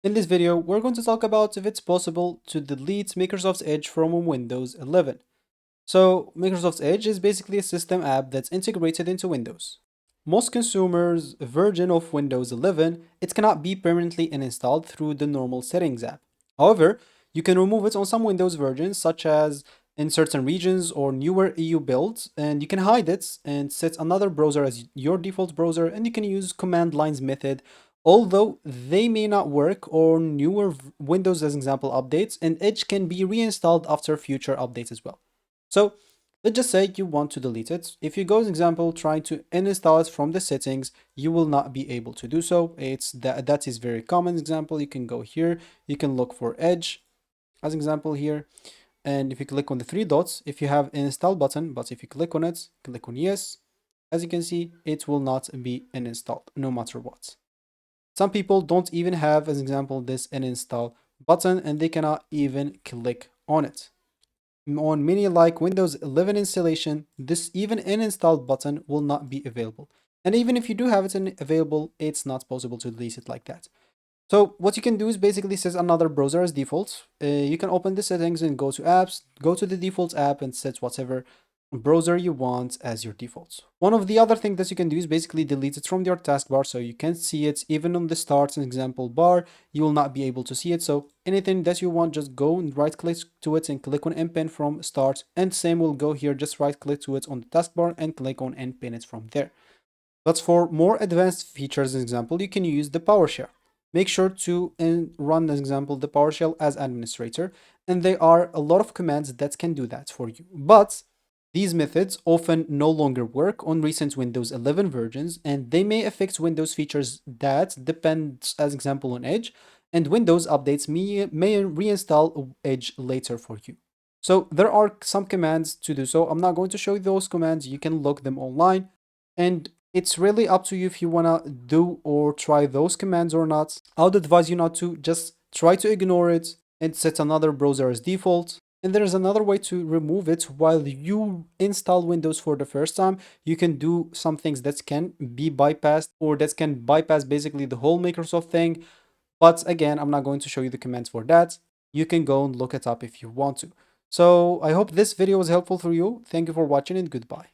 In this video, we're going to talk about if it's possible to delete Microsoft Edge from Windows 11. So, Microsoft Edge is basically a system app that's integrated into Windows. Most consumers' version of Windows 11, it cannot be permanently uninstalled through the normal settings app. However, you can remove it on some Windows versions, such as in certain regions or newer EU builds, and you can hide it and set another browser as your default browser, and you can use command lines method, although they may not work on newer Windows as example updates, and Edge can be reinstalled after future updates as well. So let's just say you want to delete it. If you go, as example, trying to uninstall it from the settings, you will not be able to do so. That is very common example. You can go here, you can look for Edge as example here. And if you click on the three dots, if you have an install button, but if you click on it, click on yes, as you can see, it will not be uninstalled no matter what. Some people don't even have, as example, this uninstall button and they cannot even click on it. On many like Windows 11 installation, this even uninstalled button will not be available. And even if you do have it available, it's not possible to delete it like that. So what you can do is basically set another browser as default. You can open the settings and go to apps, go to the default app and set whatever browser you want as your default. One of the other things that you can do is basically delete it from your taskbar so you can't see it. Even on the start example bar, you will not be able to see it. So anything that you want, just go and right click to it and click on unpin from start. And same will go here, just right click to it on the taskbar and click on unpin it from there. But for more advanced features, as example, you can use the PowerShell. Make sure to run, as example, the PowerShell as administrator, and there are a lot of commands that can do that for you. But these methods often no longer work on recent Windows 11 versions, and they may affect Windows features that depend, as example, on Edge, and Windows updates may reinstall Edge later for you. So there are some commands to do so. I'm not going to show you those commands. You can look them online. And it's really up to you if you want to do or try those commands or not. I would advise you not to. Just try to ignore it and set another browser as default. And there's another way to remove it while you install Windows for the first time. You can do some things that can be bypassed or that can bypass basically the whole Microsoft thing. But again, I'm not going to show you the commands for that. You can go and look it up if you want to. So I hope this video was helpful for you. Thank you for watching and goodbye.